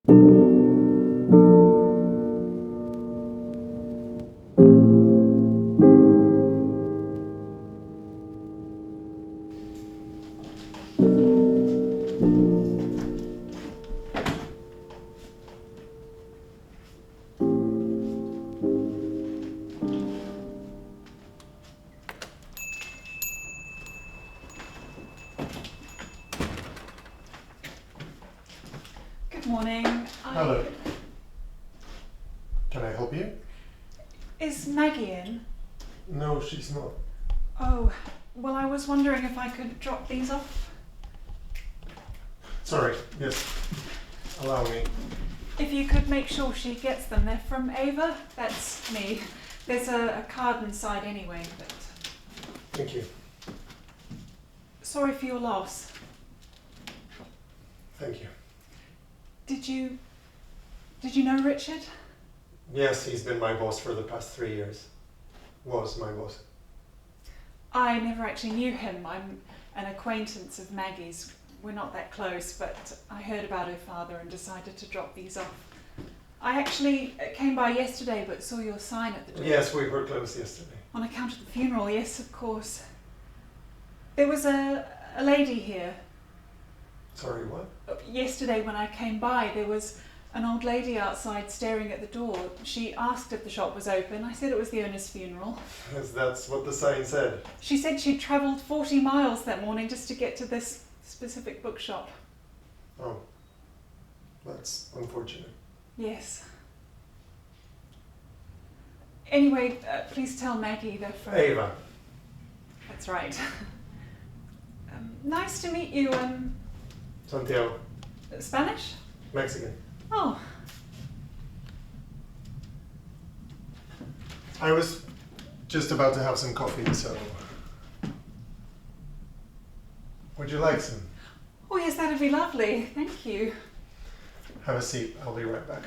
Morning. Hello. Can I help you? Is Maggie in? No, she's not. Oh, well, I was wondering if I could drop these off. Sorry, yes. Allow me. If you could make sure she gets them. They're from Ava. That's me. There's a card inside anyway, but... Thank you. Sorry for your loss. Thank you. Did you know Richard? Yes, he's been my boss for the past 3 years. Was my boss. I never actually knew him. I'm an acquaintance of Maggie's. We're not that close, but I heard about her father and decided to drop these off. I actually came by yesterday but saw your sign at the door. Yes, we were close yesterday. On account of the funeral, yes, of course. There was a lady here. Sorry, what? Yesterday when I came by, there was an old lady outside staring at the door. She asked if the shop was open. I said it was the owner's funeral. Yes, that's what the sign said. She said she'd travelled 40 miles that morning just to get to this specific bookshop. Oh, that's unfortunate. Yes. Anyway, please tell Maggie they're from... Ava. That's right. Nice to meet you. Santiago. Spanish? Mexican. Oh. I was just about to have some coffee, so... Would you like some? Oh yes, that'd be lovely. Thank you. Have a seat. I'll be right back.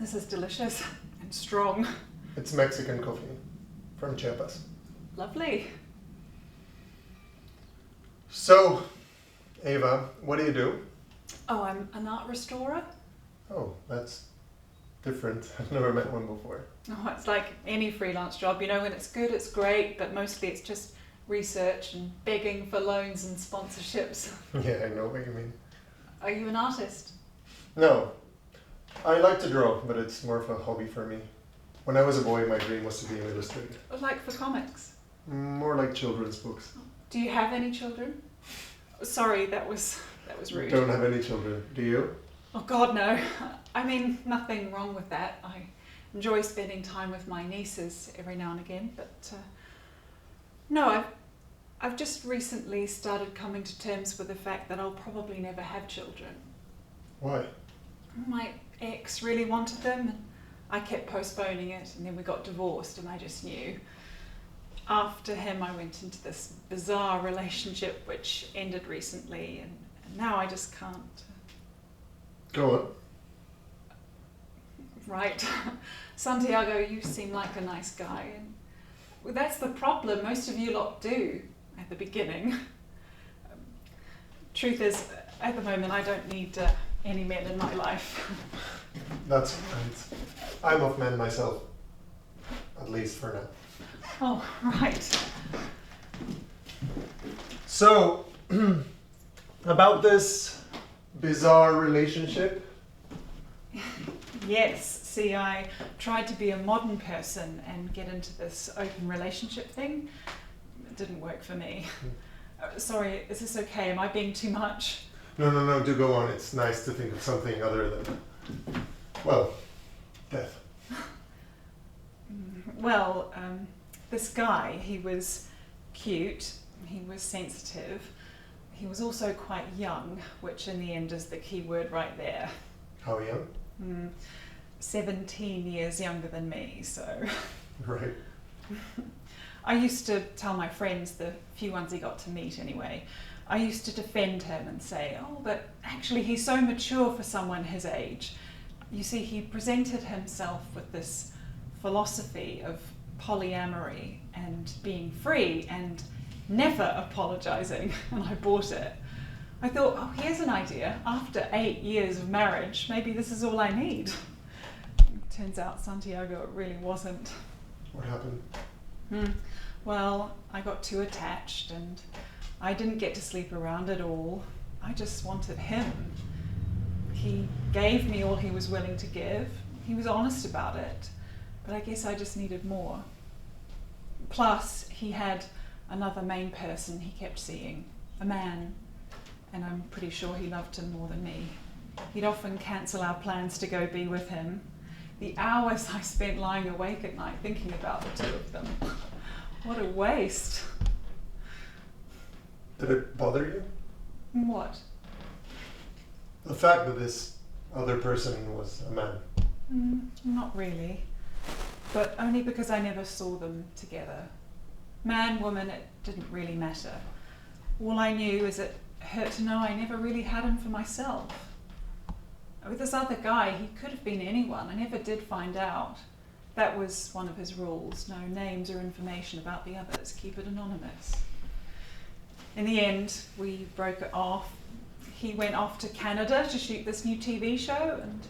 This is delicious and strong. It's Mexican coffee from Chiapas. Lovely. So, Ava, what do you do? Oh, I'm an art restorer. Oh, that's different. I've never met one before. Oh, it's like any freelance job. You know, when it's good, it's great, but mostly it's just research and begging for loans and sponsorships. Yeah, I know what you mean. Are you an artist? No. I like to draw, but it's more of a hobby for me. When I was a boy, my dream was to be an illustrator. Like for comics? More like children's books. Do you have any children? Sorry, that was rude. Don't have any children, do you? Oh God, no. I mean, nothing wrong with that. I enjoy spending time with my nieces every now and again, but no, I've just recently started coming to terms with the fact that I'll probably never have children. Why? My ex really wanted them, and I kept postponing it, and then we got divorced, and I just knew. After him, I went into this bizarre relationship which ended recently, and now I just can't. Go on. Right. Santiago, you seem like a nice guy, and well, that's the problem. Most of you lot do at the beginning. Truth is, at the moment, I don't need any men in my life. That's right. I'm off men myself. At least for now. Oh, right. So, about this bizarre relationship? Yes, see, I tried to be a modern person and get into this open relationship thing. It didn't work for me. Sorry, is this okay? Am I being too much? No, do go on. It's nice to think of something other than, well, death. Well, this guy, he was cute, he was sensitive, he was also quite young, which in the end is the key word right there. How young? 17 years younger than me, so... Right. I used to tell my friends, the few ones he got to meet anyway, I used to defend him and say, oh, but actually he's so mature for someone his age. You see, he presented himself with this philosophy of polyamory and being free and never apologising, and I bought it. I thought, oh, here's an idea. After 8 years of marriage, maybe this is all I need. Turns out, Santiago, it really wasn't. What happened? Well, I got too attached and I didn't get to sleep around at all. I just wanted him. He gave me all he was willing to give. He was honest about it, but I guess I just needed more. Plus, he had another main person he kept seeing, a man, and I'm pretty sure he loved him more than me. He'd often cancel our plans to go be with him. The hours I spent lying awake at night thinking about the two of them. What a waste. Did it bother you? What? The fact that this other person was a man. Not really, but only because I never saw them together. Man, woman, it didn't really matter. All I knew is it hurt to know I never really had him for myself. With this other guy, he could have been anyone. I never did find out. That was one of his rules. No names or information about the others. Keep it anonymous. In the end, we broke it off. He went off to Canada to shoot this new TV show, and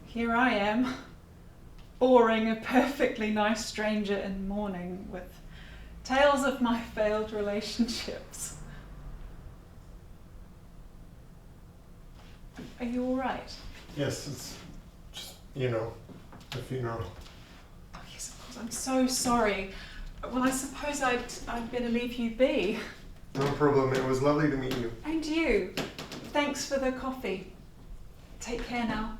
here I am, boring a perfectly nice stranger in mourning with tales of my failed relationships. Are you all right? Yes, it's just, the funeral. Oh, yes, of course. I'm so sorry. Well, I suppose I'd better leave you be. No problem. It was lovely to meet you. And you. Thanks for the coffee. Take care now.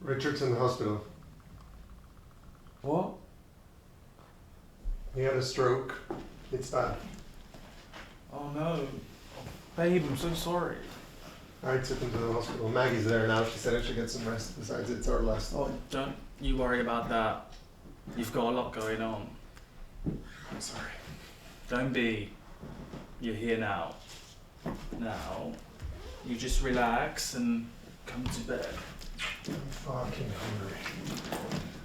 Richard's in the hospital. What? He had a stroke. It's bad. Oh no. Babe, I'm so sorry. I took him to the hospital. Maggie's there now. She said I should get some rest. Besides, it's our last. Oh, don't you worry about that. You've got a lot going on. I'm sorry. Don't be. You're here now. Now, you just relax and come to bed. I'm fucking hungry.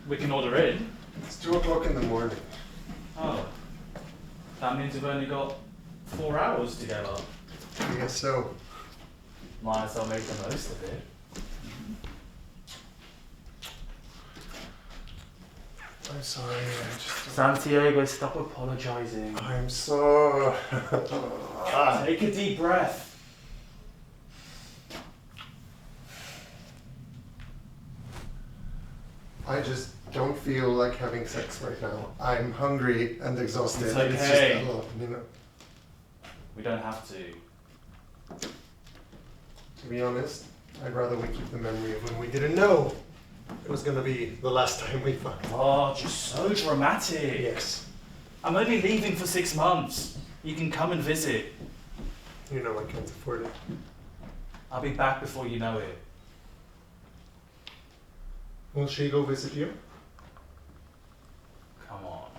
We can order in. It's 2 o'clock in the morning. Oh. That means we've only got 4 hours together. I guess so. Might as well make the most of it. I'm sorry. Santiago, stop apologizing. I'm so. Take a deep breath. I just don't feel like having sex right now. I'm hungry and exhausted. It's and it's okay. just a lot, We don't have to. To be honest, I'd rather we keep the memory of when we didn't know it was gonna be the last time we fucked. Oh, just so dramatic. Yes. I'm only leaving for 6 months. You can come and visit. You know I can't afford it. I'll be back before you know it. Will she go visit you? Come on.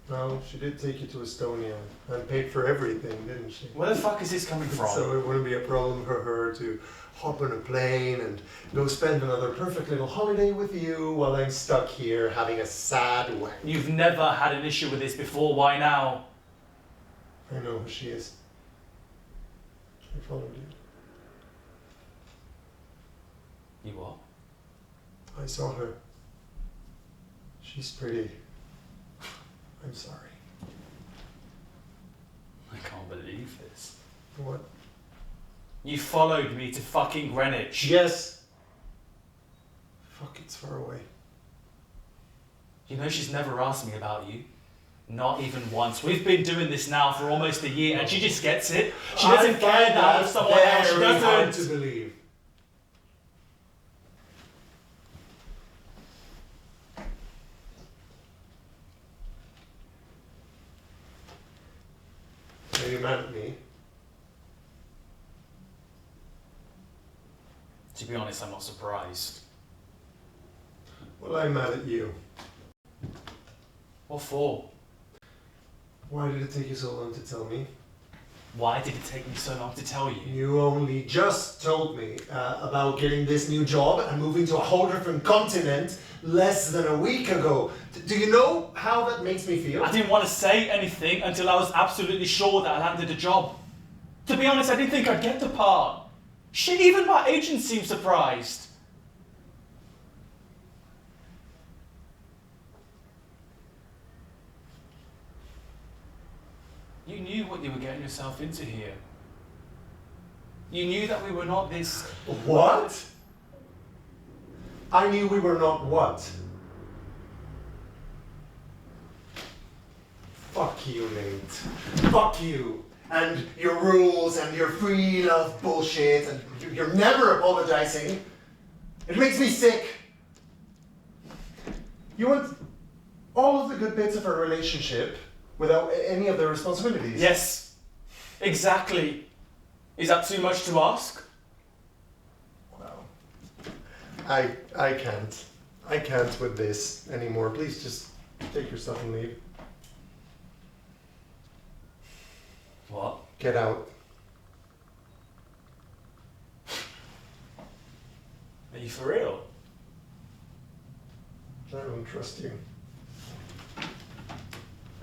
No, she did take you to Estonia and paid for everything, didn't she? Where the fuck is this coming from? So it wouldn't be a problem for her to hop on a plane and go spend another perfect little holiday with you while I'm stuck here having a sad wedding. You've never had an issue with this before, why now? I know who she is. I followed you. You what? I saw her. She's pretty. I'm sorry. I can't believe this. What? You followed me to fucking Greenwich. Yes. Fuck, it's far away. You know she's never asked me about you. Not even once. We've been doing this now for almost a year and she just gets it. She doesn't care now if someone else. She Very hard doesn't. to believe. Are you mad at me? To be honest, I'm not surprised. Well, I'm mad at you. What for? Why did it take you so long to tell me? Why did it take me so long to tell you? You only just told me about getting this new job and moving to a whole different continent less than a week ago. Do you know how that makes me feel? I didn't want to say anything until I was absolutely sure that I landed a job. To be honest, I didn't think I'd get the part. Shit, even my agent seemed surprised. You knew what you were getting yourself into here. You knew that we were not this... What? I knew we were not what? Fuck you, Nate. Fuck you. And your rules and your free love bullshit and you're never apologizing. It makes me sick. You want all of the good bits of a relationship without any of the responsibilities. Yes, exactly. Is that too much to ask? Wow. I can't. I can't with this anymore. Please just take your stuff and leave. What? Get out. Are you for real? I don't trust you.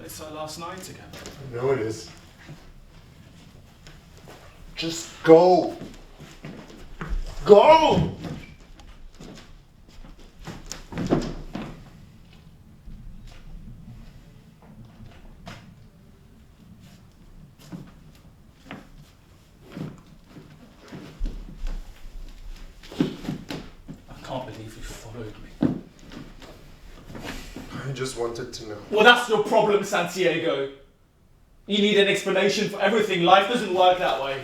It's our last night together. I know it is. Just go. Go! I can't believe you followed me. I just wanted to know. Well, that's your problem, Santiago. You need an explanation for everything. Life doesn't work that way.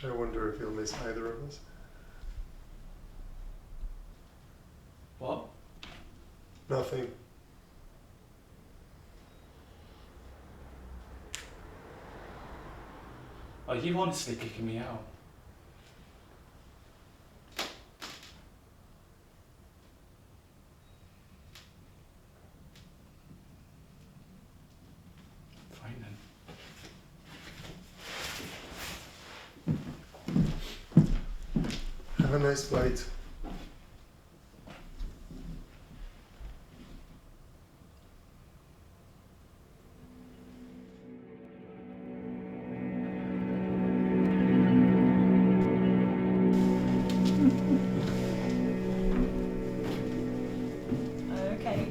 I wonder if you'll miss either of us. What? Nothing. Are you honestly kicking me out? Fine then. Have a nice flight. Okay.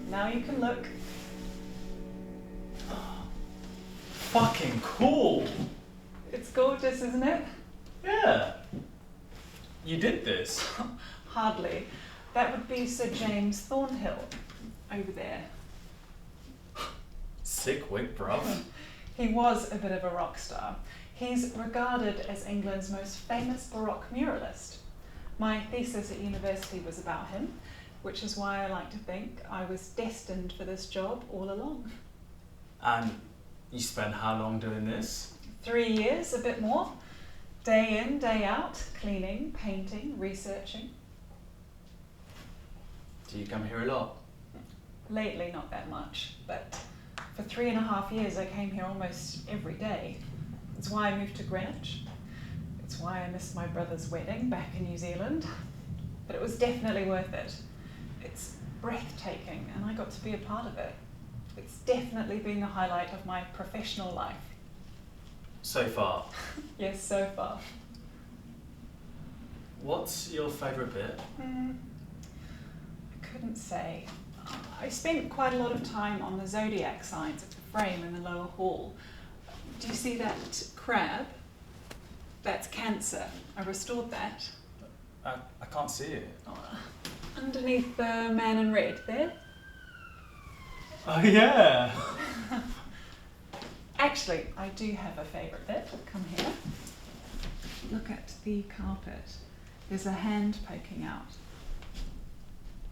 Now you can look. Fucking cool! It's gorgeous, isn't it? Yeah. You did this. Hardly. That would be Sir James Thornhill over there. Sick wig, bruv. He was a bit of a rock star. He's regarded as England's most famous Baroque muralist. My thesis at university was about him, which is why I like to think I was destined for this job all along. And you spent how long doing this? 3 years, a bit more. Day in, day out, cleaning, painting, researching. Do you come here a lot? Lately, not that much, but for 3.5 years I came here almost every day. It's why I moved to Greenwich. It's why I missed my brother's wedding back in New Zealand. But it was definitely worth it. It's breathtaking and I got to be a part of it. It's definitely been the highlight of my professional life. So far. Yes, so far. What's your favourite bit? I couldn't say. I spent quite a lot of time on the zodiac signs of the frame in the lower hall. Do you see that crab? That's Cancer. I restored that. I can't see it. Underneath the man in red, there. Oh yeah. Actually, I do have a favourite bit. Come here. Look at the carpet. There's a hand poking out.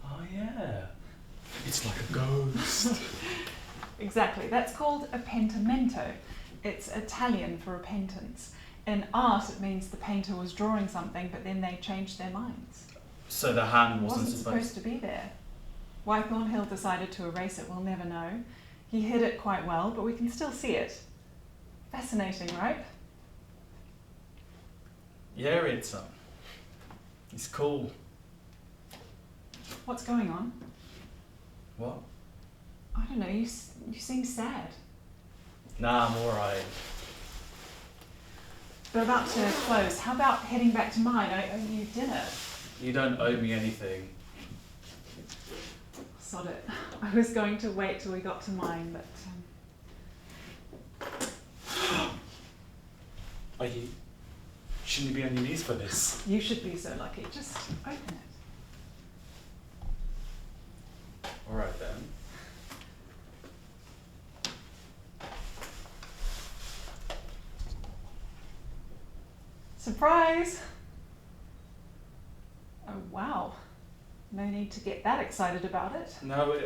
Oh yeah. It's like a ghost. Exactly. That's called a pentimento. It's Italian for repentance. In art, it means the painter was drawing something, but then they changed their minds. So the hand It wasn't wasn't supposed to be there. Why Thornhill decided to erase it, we'll never know. He hid it quite well, but we can still see it. Fascinating, right? Yeah, it's cool. What's going on? What? I don't know, you seem sad. Nah, I'm alright. We're about to close. How about heading back to mine? I owe you dinner. You don't owe me anything. Sod it. I was going to wait till we got to mine, but... Are you? Shouldn't you be on your knees for this? You should be so lucky. Just open it. Alright then. Surprise! Oh wow. No need to get that excited about it. No,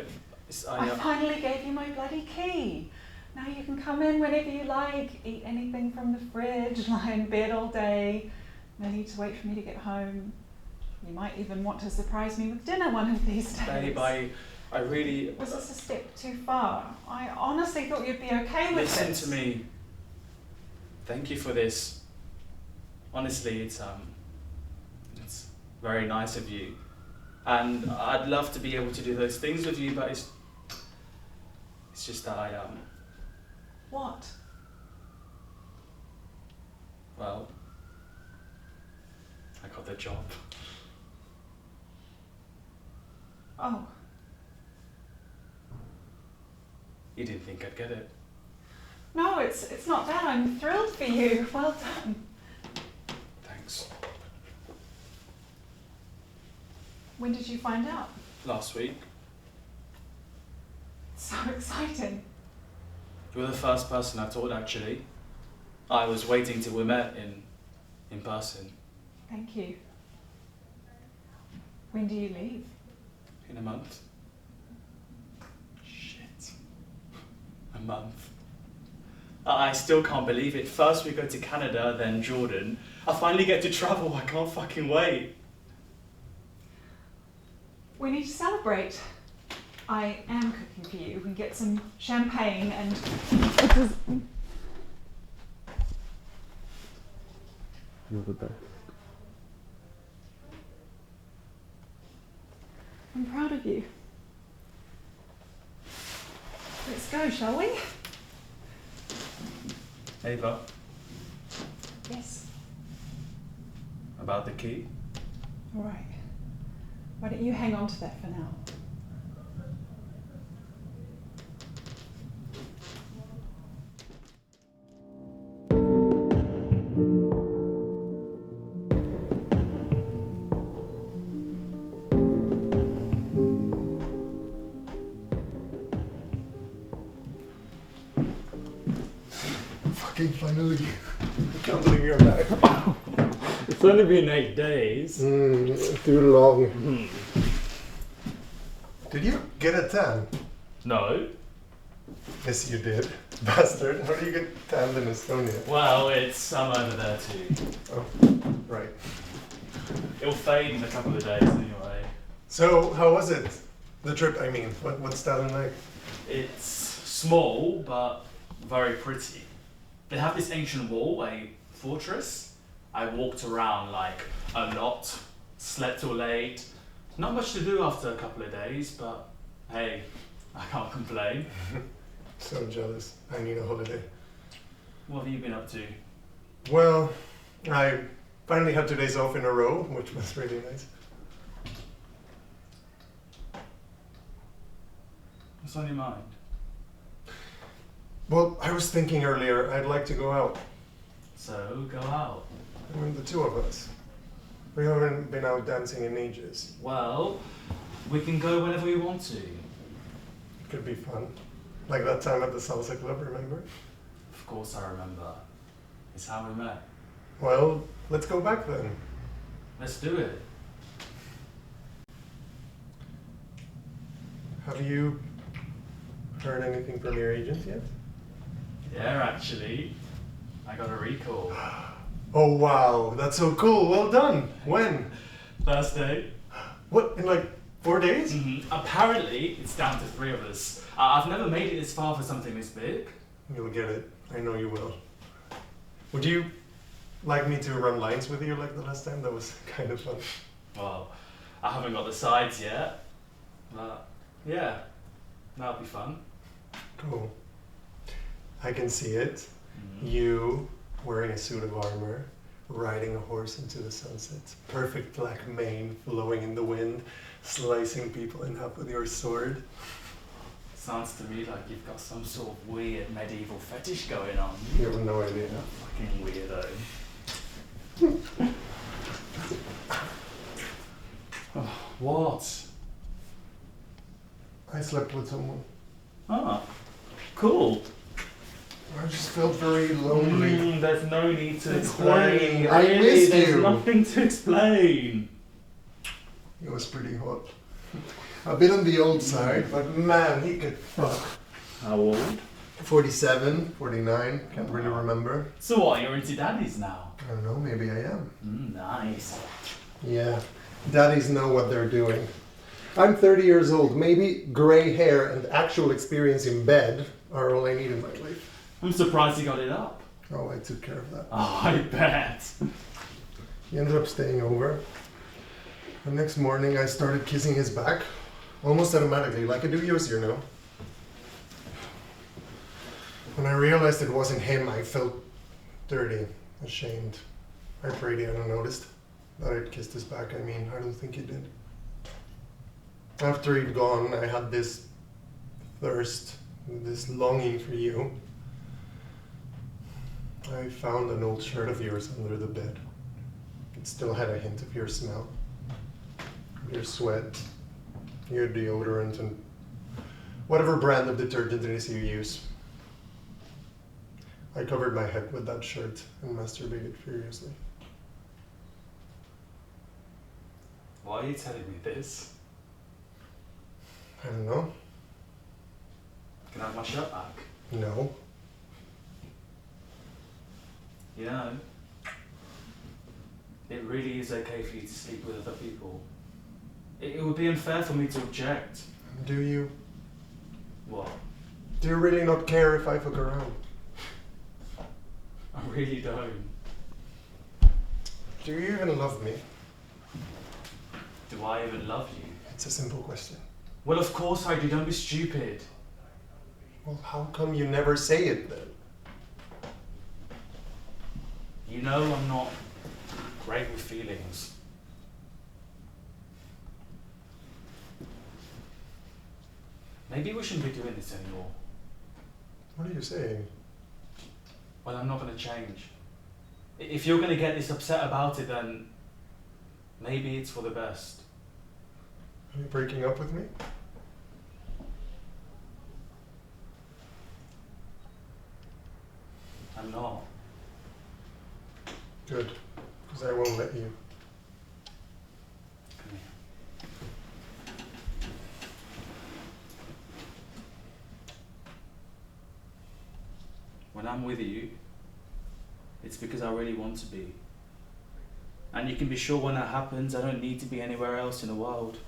I finally gave you my bloody key. Now you can come in whenever you like, eat anything from the fridge, lie in bed all day. No need to wait for me to get home. You might even want to surprise me with dinner one of these days. Babe, I really... Was this a step too far? I honestly thought you'd be okay with Listen this. to me. Thank you for this. Honestly, it's very nice of you. And I'd love to be able to do those things with you, but it's just that What? well, I got the job. Oh, You didn't think I'd get it. no, it's not that. I'm thrilled for you. Well done. Thanks. When did you find out? Last week. So exciting. You were the first person I told, actually. I was waiting till we met in person. Thank you. When do you leave? In a month. Shit. A month. I still can't believe it. First we go to Canada, then Jordan. I finally get to travel. I can't fucking wait. We need to celebrate. I am cooking for you. We can get some champagne and... You're the best. I'm proud of you. Let's go, shall we? Ava, Yes. about the key? All right. Why don't you hang on to that for now? Fucking finally. I can't believe you're back. It's only been 8 days. Too long. Did you get a tan? No. Yes, you did. Bastard. How do you get tanned in Estonia? Well, it's summer over there too. Oh, right. It'll fade in a couple of days anyway. So, how was it? The trip, I mean. What's Tallinn like? It's small, but very pretty. They have this ancient wall, a fortress. I walked around like a lot, slept till late. Not much to do after a couple of days, but hey, I can't complain. So jealous. I need a holiday. What have you been up to? Well, I finally had 2 days off in a row, which was really nice. What's on your mind? Well, I was thinking earlier I'd like to go out. So, go out. I mean, the two of us. We haven't been out dancing in ages. Well, we can go whenever we want to. It could be fun. Like that time at the salsa club, remember? Of course I remember. It's how we met. Well, let's go back then. Let's do it. Have you heard anything from your agent yet? Yeah, actually. I got a recall. Oh wow, that's so cool. Well done. When? Thursday. What, in like 4 days? Apparently, it's down to 3 of us. I've never made it this far for something this big. You'll get it. I know you will. Would you like me to run lines with you like the last time? That was kind of fun. Well, I haven't got the sides yet. But, yeah. That'll be fun. Cool. I can see it. You wearing a suit of armor, riding a horse into the sunset. Perfect black mane flowing in the wind, slicing people in half with your sword. Sounds to me like you've got some sort of weird medieval fetish going on. You have no idea. Fucking weirdo. What? I slept with someone. Ah, cool. I just felt very lonely. There's no need to It's explain. horny. I missed There's you. nothing to explain. It was pretty hot. A bit on the old side, but man, he could fuck. How old? 47, 49, can't really remember. So what, you're into daddies now? I don't know, maybe I am. Nice. Yeah, daddies know what they're doing. I'm 30 years old. Maybe gray hair and actual experience in bed are all I need in my life. I'm surprised you got it up. Oh, I took care of that. Oh, I bet. He ended up staying over. The next morning, I started kissing his back, almost automatically, like I do yours, you know. When I realized it wasn't him, I felt dirty, ashamed. I prayed he hadn't noticed that I'd kissed his back. I mean, I don't think he did. After he'd gone, I had this thirst, this longing for you. I found an old shirt of yours under the bed. It still had a hint of your smell. Your sweat, your deodorant, and whatever brand of detergent it is you use. I covered my head with that shirt and masturbated furiously. Why are you telling me this? I don't know. Can I have my shirt back? No. You know, it really is okay for you to sleep with other people. It would be unfair for me to object. Do you? What? Do you really not care if I fuck around? I really don't. Do you even love me? Do I even love you? It's a simple question. Well, of course I do. Don't be stupid. Well, how come you never say it then? You know I'm not great with feelings. Maybe we shouldn't be doing this anymore. What are you saying? Well, I'm not going to change. If you're going to get this upset about it, then maybe it's for the best. Are you breaking up with me? I'm not. Good, because I won't let you. Come here. When I'm with you, it's because I really want to be. And you can be sure when that happens, I don't need to be anywhere else in the world.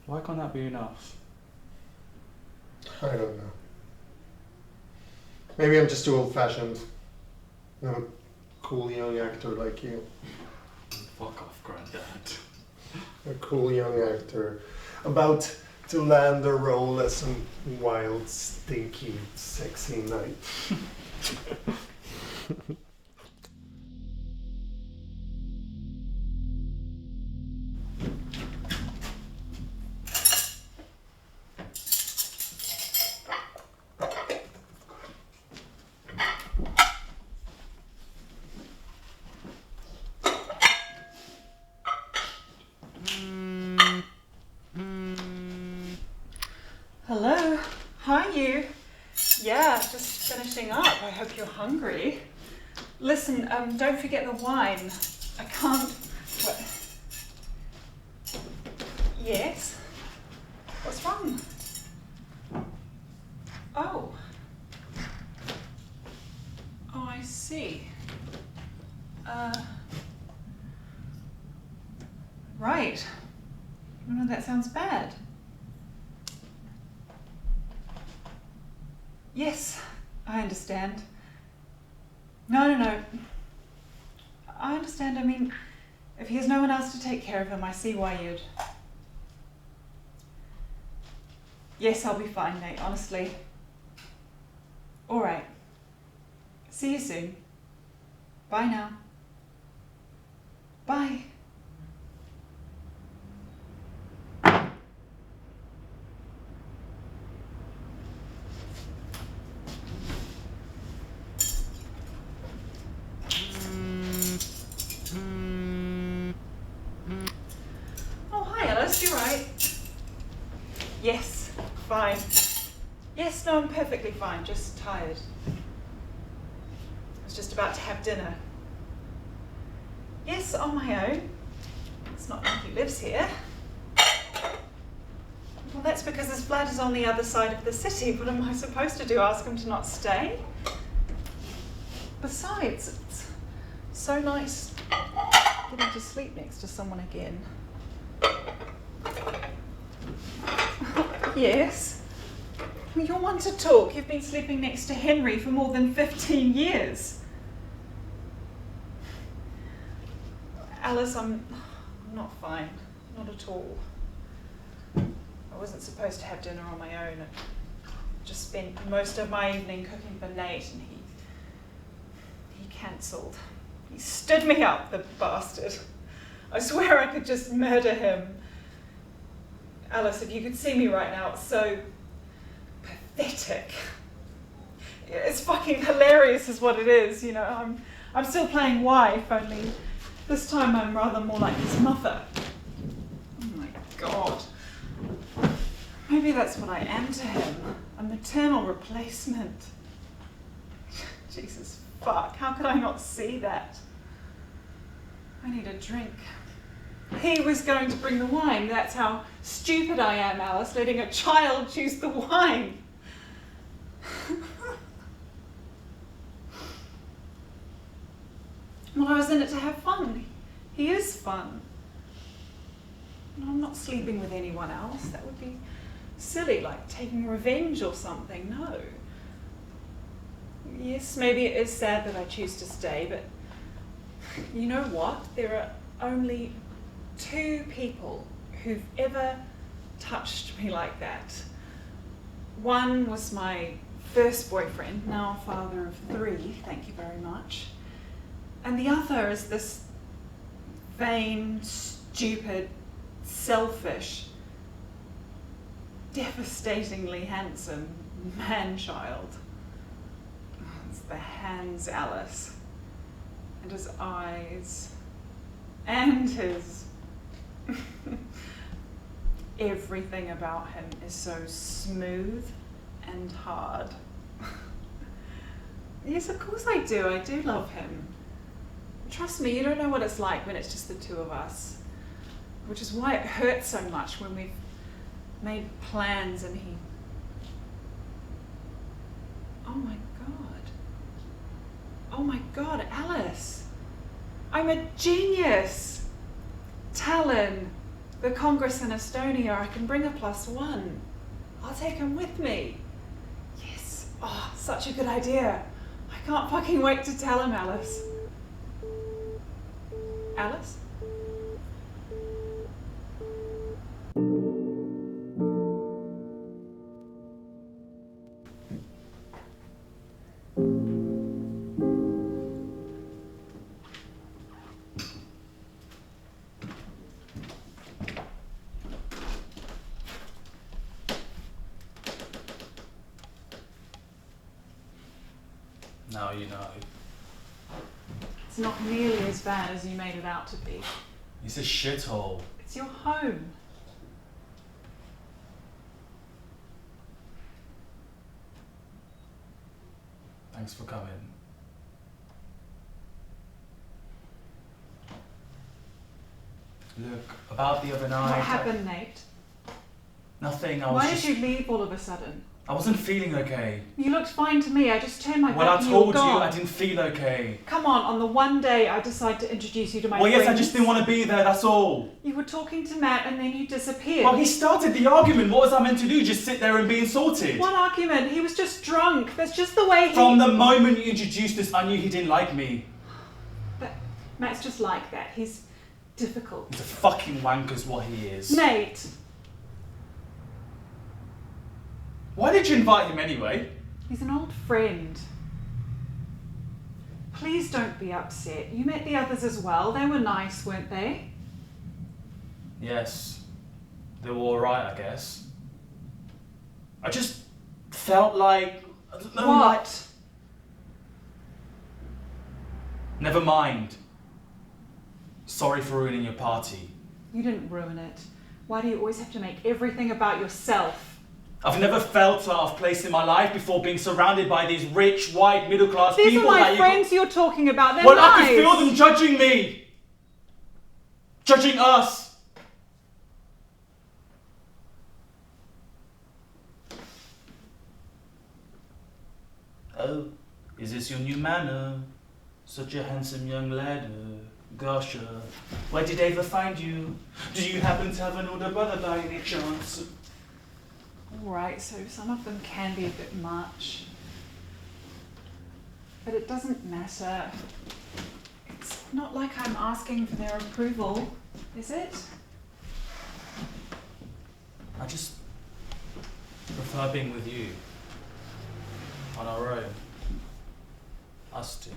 Why can't that be enough? I don't know. Maybe I'm just too old-fashioned. I'm a cool young actor like you. Fuck off, Granddad. A cool young actor about to land a role as some wild, stinky, sexy knight. Hi, you. Yeah, just finishing up. I hope you're hungry. Listen, don't forget the wine. I can't... What? Yes? What's wrong? Oh. Oh, I see. Right. No, that sounds bad. Yes, I understand. No. I understand. I mean, if he has no one else to take care of him, I see why you'd... Yes, I'll be fine, Nate, honestly. All right. See you soon. Bye now. Bye. Oh, hi, Alice. You right? Yes, fine. Yes, no, I'm perfectly fine. Just tired. I was just about to have dinner. Yes, on my own. It's not like he lives here. Well, that's because his flat is on the other side of the city. What am I supposed to do? Ask him to not stay? Besides, it's so nice getting to sleep next to someone again. Yes? Well, you're one to talk. You've been sleeping next to Henry for more than 15 years. Alice, I'm not fine. Not at all. I wasn't supposed to have dinner on my own. I just spent most of my evening cooking for Nate, and he cancelled. He stood me up, the bastard. I swear I could just murder him. Alice, if you could see me right now, it's so pathetic. It's fucking hilarious is what it is, you know. I'm still playing wife, only this time I'm rather more like his mother. Oh my God. Maybe that's what I am to him, a maternal replacement. Jesus fuck, how could I not see that? I need a drink. He was going to bring the wine. That's how stupid I am, Alice, letting a child choose the wine. Well, I was in it to have fun. He is fun. And I'm not sleeping with anyone else. That would be silly, like taking revenge or something. No. Yes, maybe it is sad that I choose to stay, but you know what? There are only 2 people who've ever touched me like that. One was my first boyfriend, now father of 3, thank you very much. And the other is this vain, stupid, selfish, devastatingly handsome man-child. It's the hands, Alice, and his eyes, and his... Everything about him is so smooth and hard. Yes, of course I do. I do love him. Trust me, you don't know what it's like when it's just the 2 of us. Which is why it hurts so much when we've made plans and he... Oh my God. Oh my God, Alice. I'm a genius. Talon, the Congress in Estonia, I can bring a +1. I'll take him with me. Yes. Oh, such a good idea. I can't fucking wait to tell him, Alice. Alice? Now you know. It's not nearly as bad as you made it out to be. It's a shithole. It's your home. Thanks for coming. Look, about the other night... What happened, Nate? Nothing, Why did you leave all of a sudden? I wasn't feeling okay. You looked fine to me. I just turned my Well, back I and you were told you gone. I didn't feel okay. Come on the one day I decided to introduce you to my Well, friends. yes, I just didn't want to be there, that's all. You were talking to Matt and then you disappeared. Well, he started the argument. What was I meant to do? Just sit there and be insulted? What argument? He was just drunk. That's just the way he... From the moment you introduced us, I knew he didn't like me. But Matt's just like that. He's difficult. He's a fucking wanker's what he is. Nate! Why did you invite him anyway? He's an old friend. Please don't be upset. You met the others as well. They were nice, weren't they? Yes. They were alright, I guess. I just felt like... I don't know, What? Never mind. Sorry for ruining your party. You didn't ruin it. Why do you always have to make everything about yourself? I've never felt out of place in my life before being surrounded by these rich, white, middle-class These people are that my you... friends you're talking about. They're Well, nice. I could feel them judging me! Judging us! Oh, is this your new manner? Such a handsome young lad. Gosh, where did Ava find you? Do you happen to have an older brother by any chance? Alright, so some of them can be a bit much. But it doesn't matter. It's not like I'm asking for their approval, is it? I just prefer being with you. On our own. Us two.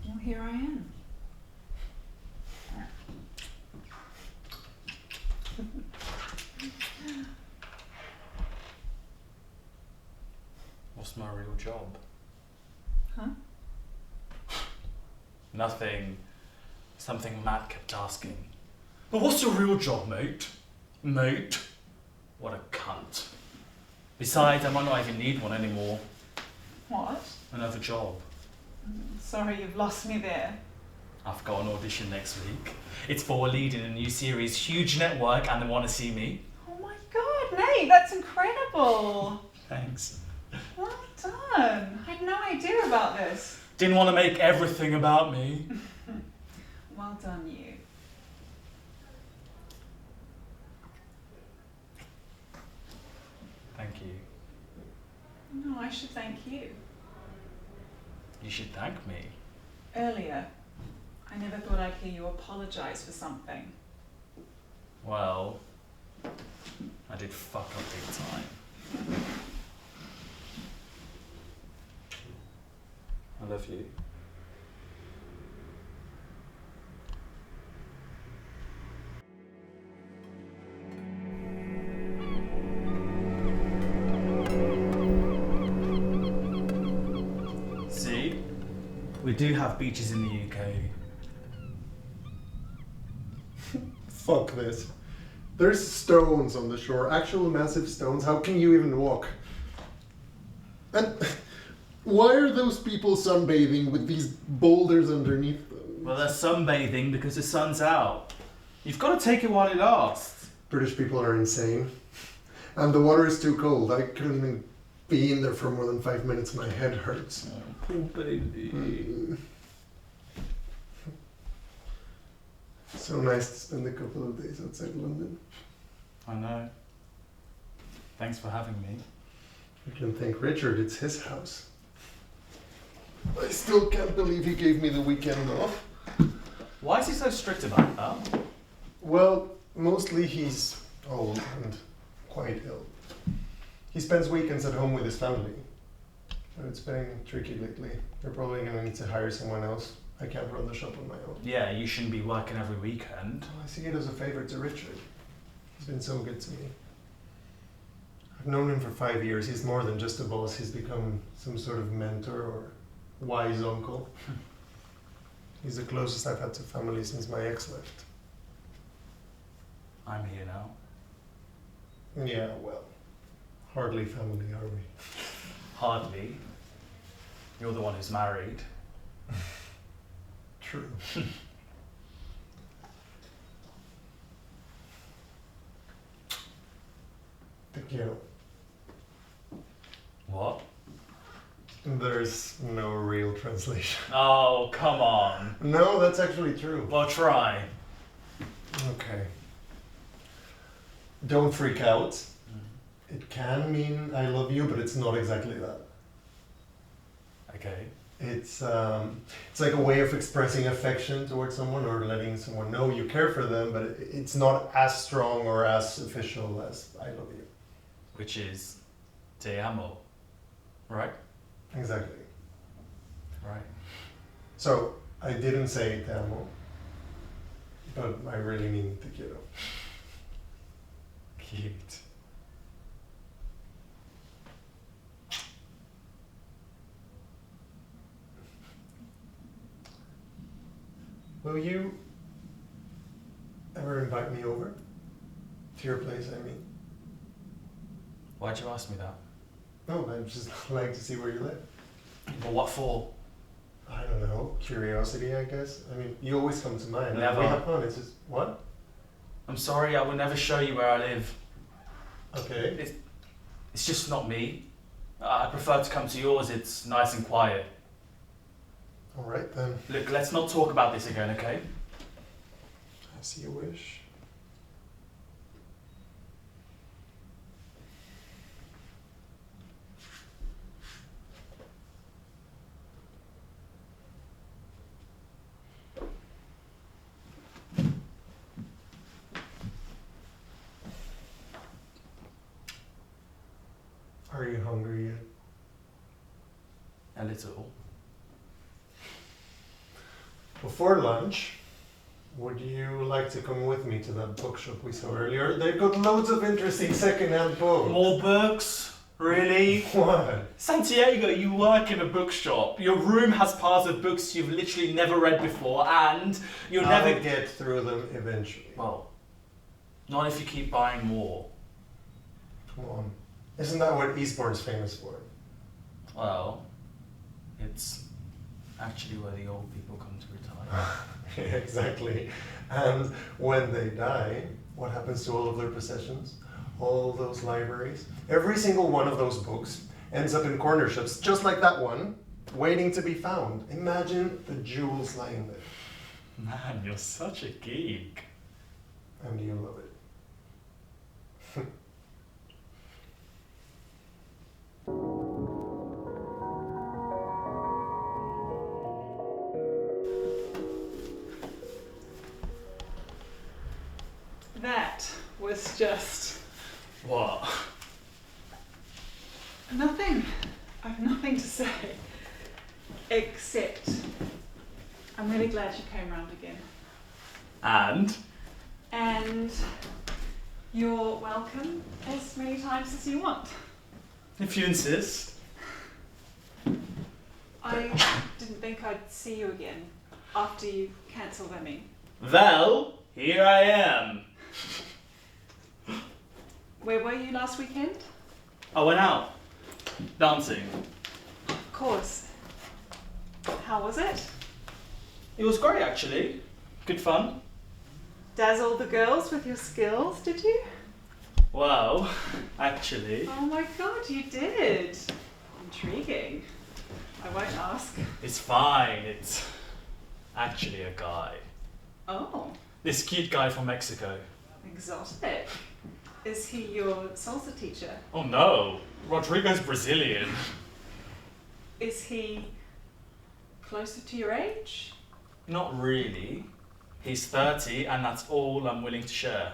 Well, here I am. What's my real job? Huh? Nothing. Something Matt kept asking. But what's your real job, mate? Mate? What a cunt. Besides, I might not even need one anymore. What? Another job. Sorry, you've lost me there. I've got an audition next week. It's for a lead in a new series, huge network, and they want to see me. Oh my god, Nate, that's incredible. Thanks. Well done. I had no idea about this. Didn't want to make everything about me. Well done, you. Thank you. No, I should thank you. You should thank me. Earlier, I never thought I'd hear you apologise for something. Well, I did fuck up big time. I love you. See? We do have beaches in the UK. Fuck this. There's stones on the shore, actual massive stones. How can you even walk? And why are those people sunbathing with these boulders underneath them? Well, they're sunbathing because the sun's out. You've got to take it while it lasts. British people are insane. And the water is too cold. I couldn't even be in there for more than 5 minutes. My head hurts. Oh, poor baby. So nice to spend a couple of days outside London. I know. Thanks for having me. You can thank Richard, it's his house. I still can't believe he gave me the weekend off. Why is he so strict about that? Well, mostly he's old and quite ill. He spends weekends at home with his family. But it's been tricky lately. They're probably going to need to hire someone else. I can't run the shop on my own. Yeah, you shouldn't be working every weekend. Well, I see it as a favour to Richard. He's been so good to me. I've known him for 5 years. He's more than just a boss. He's become some sort of mentor or wise uncle. He's the closest I've had to family since my ex left. I'm here now. Yeah, well, hardly family, are we? Hardly. You're the one who's married. True. Thank you. What? There's no real translation. Oh, come on. No, that's actually true. Well, try. Okay. Don't freak out. It can mean I love you, but it's not exactly that. Okay. It's like a way of expressing affection towards someone or letting someone know you care for them, but it's not as strong or as official as I love you. Which is te amo, right? Exactly. Right. So I didn't say te amo, but I really mean te quiero. Cute. Will you ever invite me over? To your place, I mean. Why'd you ask me that? No, I'd just like to see where you live. But what for? I don't know, curiosity, I guess. I mean, you always come to mind. Never. We have fun, it's just, what? I'm sorry, I would never show you where I live. Okay. It's just not me. I prefer to come to yours, it's nice and quiet. Alright then. Look, let's not talk about this again, okay? As you wish. Are you hungry yet? A little. Before lunch, would you like to come with me to that bookshop we saw earlier? They've got loads of interesting second-hand books. More books? Really? What? Santiago, you work in a bookshop. Your room has piles of books you've literally never read before, and you'll I'll never get through them eventually. Well, not if you keep buying more. Come on. Isn't that what Eastbourne's famous for? Well, it's actually where the old people come to retire. Yeah, exactly. And when they die, what happens to all of their possessions? All those libraries? Every single one of those books ends up in corner shops, just like that one, waiting to be found. Imagine the jewels lying there. Man, you're such a geek. And you love it. That was just What? nothing. I've nothing to say. Except I'm really glad you came round again. And you're welcome as many times as you want. If you insist. I didn't think I'd see you again after you cancelled, I mean. Well, here I am. Where were you last weekend? I went out. Dancing. Of course. How was it? It was great, actually. Good fun. Dazzled the girls with your skills, did you? Well, actually, Oh my god, you did. Intriguing. I won't ask. it's fine. It's actually a guy. Oh, This cute guy from Mexico. exotic. Is he your salsa teacher? Oh no, Rodrigo's Brazilian. Is he closer to your age? Not really. He's 30 and that's all I'm willing to share.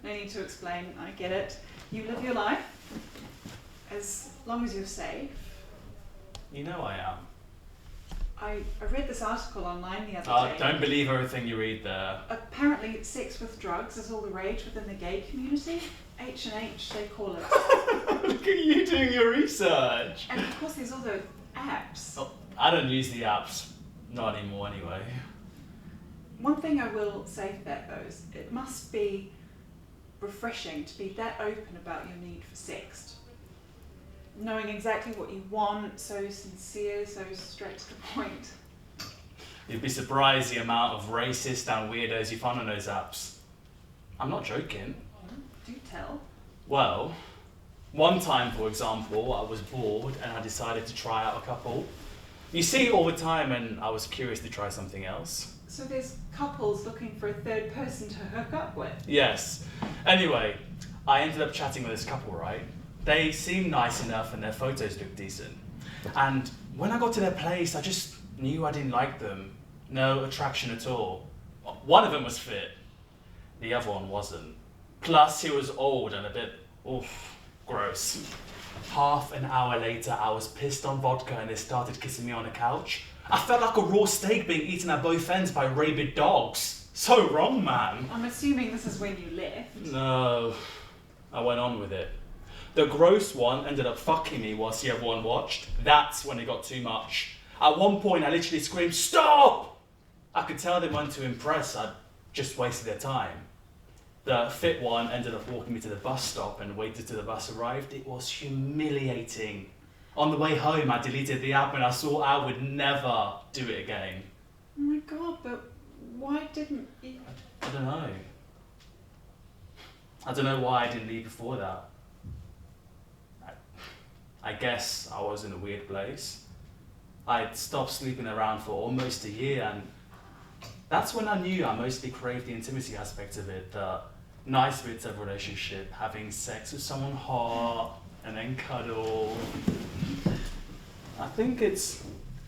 No need to explain, I get it. You live your life as long as you're safe. You know I am. I read this article online the other day. Don't believe everything you read there. Apparently sex with drugs is all the rage within the gay community. H&H they call it. Look at you doing your research. And of course there's all those apps. Oh, I don't use the apps. Not anymore anyway. One thing I will say for that though is it must be refreshing to be that open about your need for sex. knowing exactly what you want, so sincere, so straight to the point. You'd be surprised the amount of racist and weirdos you find on those apps. I'm not joking. Do tell. Well, one time, for example, I was bored and I decided to try out a couple. You see it all the time and I was curious to try something else. So there's couples looking for a third person to hook up with? Yes. Anyway, I ended up chatting with this couple, right? They seemed nice enough and their photos looked decent. And when I got to their place, I just knew I didn't like them. No attraction at all. One of them was fit. The other one wasn't. Plus, he was old and a bit, gross. Half an hour later, I was pissed on vodka and they started kissing me on the couch. I felt like a raw steak being eaten at both ends by rabid dogs. So wrong, man. I'm assuming this is when you left. No, I went on with it. The gross one ended up fucking me whilst the other one watched. That's when it got too much. At one point, I literally screamed, "Stop!" I could tell they weren't too impressed. I'd just wasted their time. The fit one ended up walking me to the bus stop and waited till the bus arrived. It was humiliating. On the way home, I deleted the app and I swore I would never do it again. Oh my god, but why didn't you? I don't know. I don't know why I didn't leave before that. I guess I was in a weird place. I'd stopped sleeping around for almost a year and that's when I knew I mostly craved the intimacy aspect of it, the nice bits of relationship, having sex with someone hot and then cuddle. I think it's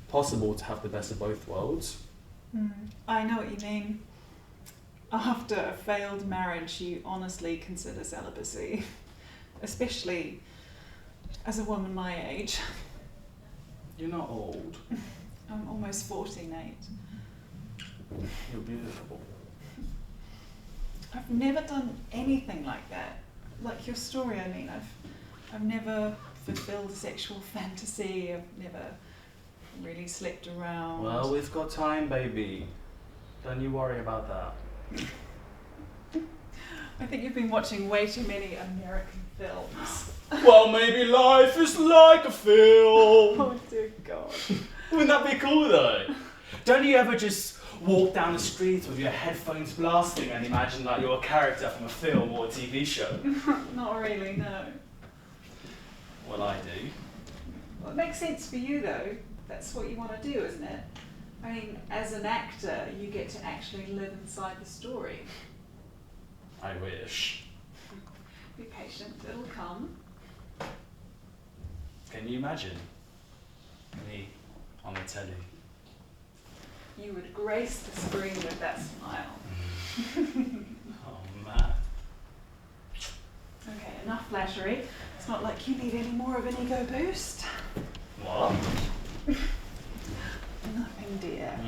possible to have the best of both worlds. I know what you mean. After a failed marriage, you honestly consider celibacy, especially as a woman my age. You're not old. I'm almost 40, Nate. You're beautiful. I've never done anything like that. Like your story, I mean. I've never fulfilled a sexual fantasy. I've never really slept around. Well, we've got time, baby. Don't you worry about that. I think you've been watching way too many American films. Well, maybe life is like a film. Oh dear God. Wouldn't that be cool though? Don't you ever just walk down the street with your headphones blasting and imagine like you're a character from a film or a TV show? Not really, no. Well, I do. Well, it makes sense for you though. That's what you want to do, isn't it? I mean, as an actor, you get to actually live inside the story. I wish. Be patient, it'll come. Can you imagine me on the telly? You would grace the screen with that smile. Oh man. Okay, enough flattery. It's not like you need any more of an ego boost. What? Nothing, dear.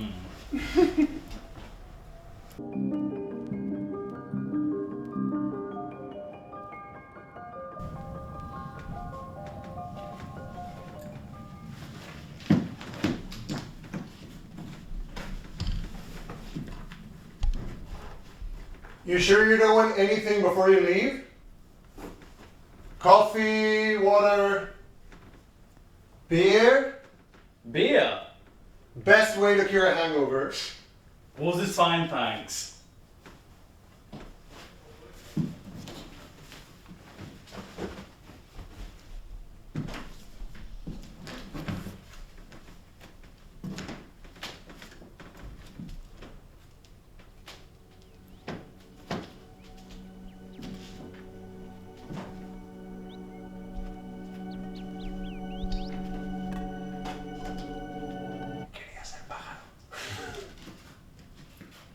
You sure you don't want anything before you leave? Coffee, water, beer? Beer? Best way to cure a hangover. Was this fine, thanks?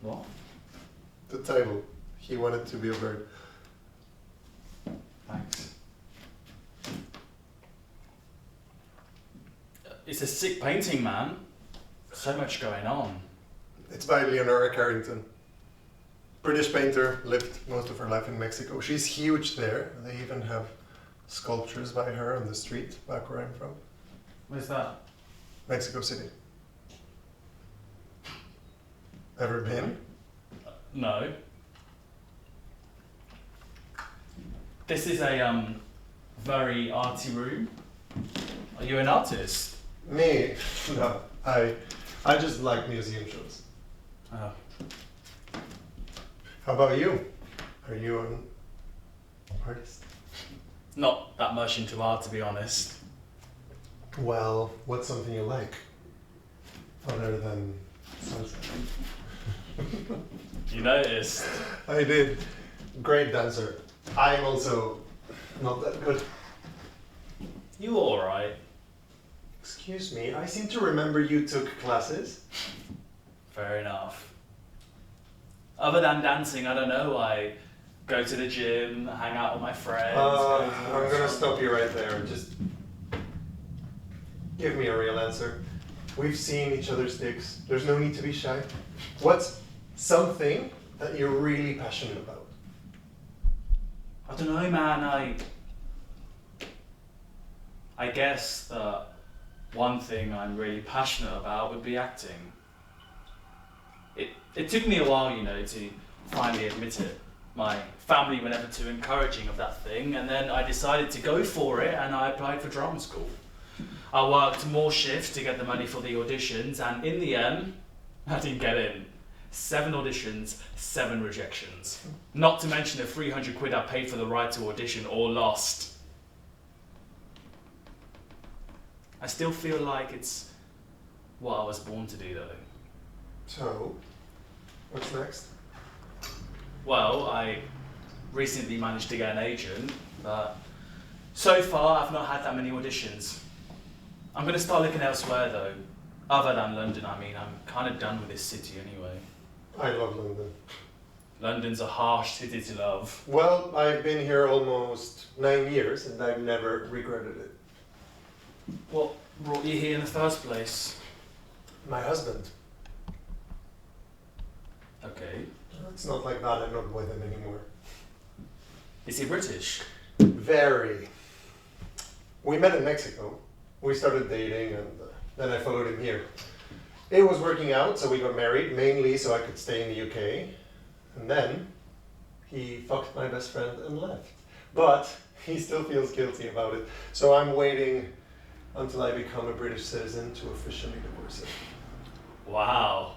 What? The title. He wanted to be a bird. Thanks. It's a sick painting, man. So much going on. It's by Leonora Carrington. British painter, lived most of her life in Mexico. She's huge there. They even have sculptures by her on the street back where I'm from. Where's that? Mexico City. Ever been? No. This is a very arty room. Are you an artist? Me? No, I just like museum shows. Oh. How about you? Are you an artist? Not that much into art, to be honest. Well, what's something you like? Other than sunset. You noticed. I did. Great dancer. I'm also not that good. You alright? Excuse me, I seem to remember you took classes. Fair enough. Other than dancing, I don't know, I go to the gym, hang out with my friends. I'm gonna stop you right there. Just give me a real answer. We've seen each other's dicks. There's no need to be shy. What's something that you're really passionate about? I don't know, man, I guess that one thing I'm really passionate about would be acting. It took me a while, you know, to finally admit it. My family were never too encouraging of that thing, and then I decided to go for it and I applied for drama school. I worked more shifts to get the money for the auditions, and in the end, I didn't get in. 7 auditions, 7 rejections. Not to mention the 300 quid I paid for the right to audition, all lost. I still feel like it's what I was born to do though. So, what's next? Well, I recently managed to get an agent, but so far I've not had that many auditions. I'm going to start looking elsewhere though. Other than London, I mean, I'm kind of done with this city anyway. I love London. London's a harsh city to love. Well, I've been here almost 9 years and I've never regretted it. What brought you here in the first place? My husband. Okay. It's not like that, I'm not with him anymore. Is he British? Very. We met in Mexico. We started dating and then I followed him here. It was working out, so we got married, mainly so I could stay in the UK. And then he fucked my best friend and left. But he still feels guilty about it. So I'm waiting until I become a British citizen to officially divorce him. Wow.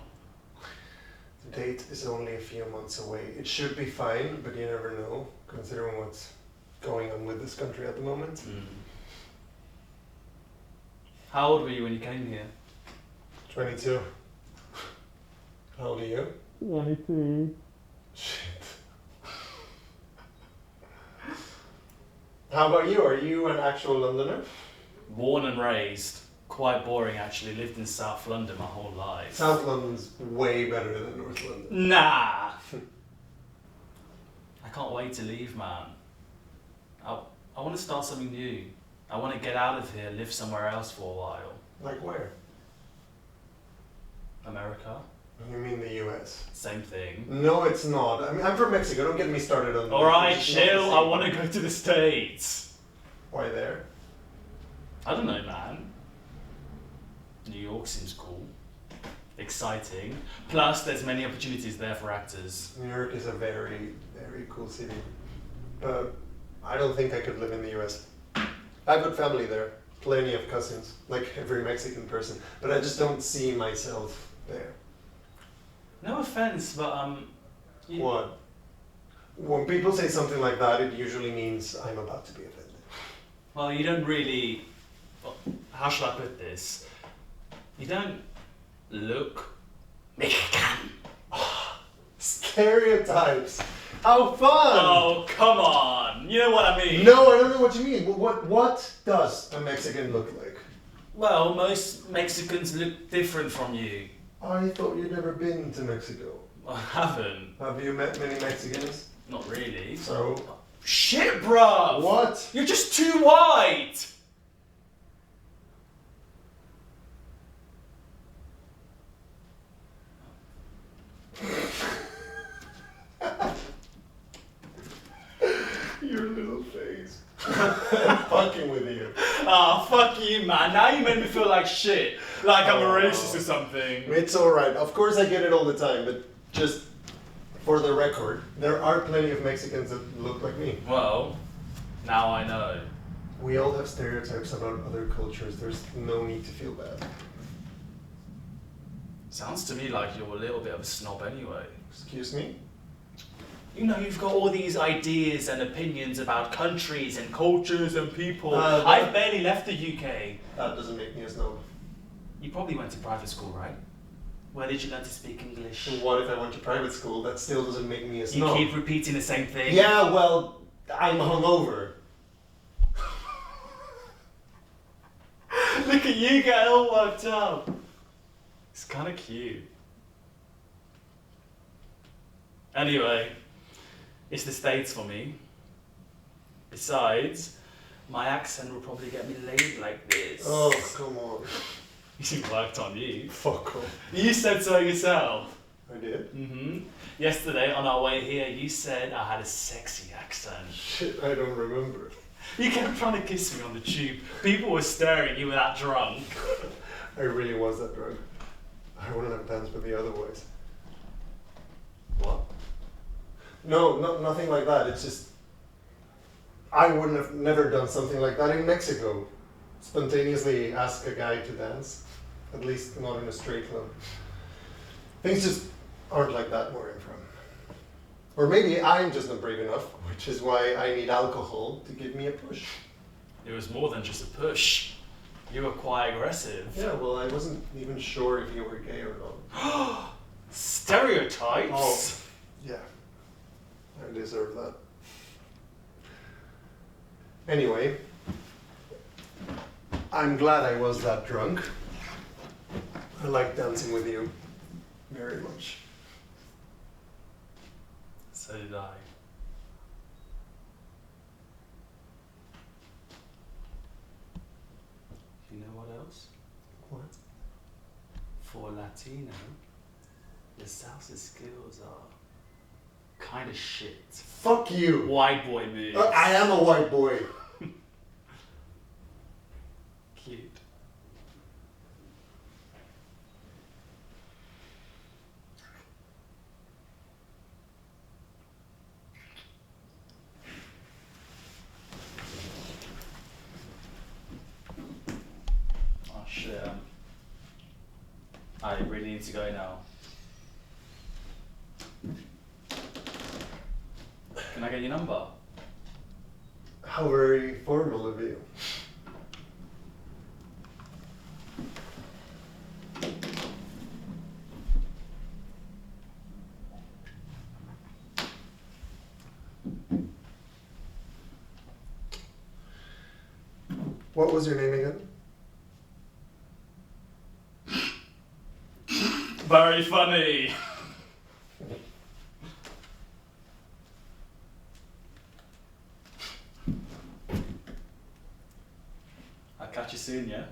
The date is only a few months away. It should be fine, but you never know, considering what's going on with this country at the moment. Mm. How old were you when you came here? 22. How old are you? 22. Shit. How about you? Are you an actual Londoner? Born and raised. Quite boring actually. Lived in South London my whole life. South London's way better than North London. Nah! I can't wait to leave, man. I want to start something new. I want to get out of here, live somewhere else for a while. Like where? America? You mean the US? Same thing. No, it's not. I mean, I'm from Mexico. Don't get me started on that. Alright, It's not the chill. same. I want to go to the States. Why there? I don't know, man. New York seems cool. Exciting. Plus, there's many opportunities there for actors. New York is a very, very cool city. But I don't think I could live in the US. I've got family there. Plenty of cousins. Like every Mexican person. But I just don't see myself there. No offense, but What? When people say something like that, it usually means I'm about to be offended. well, you don't really. Well, how should I put this? You don't look Mexican. Stereotypes. How fun! Oh, come on! You know what I mean? No, I don't know what you mean. What does a Mexican look like? Well, most Mexicans look different from you. I thought you'd never been to Mexico. I haven't. Have you met many Mexicans? Not really. So? Shit, bruv! What? You're just too white! Your little face. I'm fucking with you. Ah, fuck you, man. Now you made me feel like shit. Like I'm a racist or something. It's alright. Of course I get it all the time, but just for the record, there are plenty of Mexicans that look like me. Well, now I know. We all have stereotypes about other cultures. There's no need to feel bad. Sounds to me like you're a little bit of a snob anyway. Excuse me? You know, you've got all these ideas and opinions about countries and cultures and people. But- I've barely left the UK. That doesn't make me a snob. You probably went to private school, right? Where did you learn to speak English? So what if I went to private school? That still doesn't make me a You snob. keep repeating the same thing. Yeah, well, I'm hungover. Look at you getting all worked up. It's kind of cute. Anyway, it's the States for me. Besides, my accent will probably get me laid like this. Oh, come on. You worked on you. Fuck off. You said so yourself. I did? Yesterday on our way here, you said I had a sexy accent. Shit, I don't remember. You kept trying to kiss me on the tube. People were staring. You were that drunk. I really was that drunk. I wouldn't have danced with the other boys. What? No, nothing like that. It's just... I wouldn't have never done something like that in Mexico. Spontaneously ask a guy to dance. At least not in a straight club. Things just aren't like that where I'm from. Or maybe I'm just not brave enough, which is why I need alcohol to give me a push. It was more than just a push. You were quite aggressive. Yeah, well, I wasn't even sure if you were gay or not. Stereotypes? Oh, yeah. I deserve that. Anyway, I'm glad I was that drunk. I like dancing with you very much. So did I. You know what else? What? For a Latino, the salsa skills are kind of shit. Fuck you! White boy moves. I am a white boy. Cute. Oh shit. I really need to go now. Can I get your number? How very formal of you. What was your name again? Very funny. I'll catch you soon, yeah?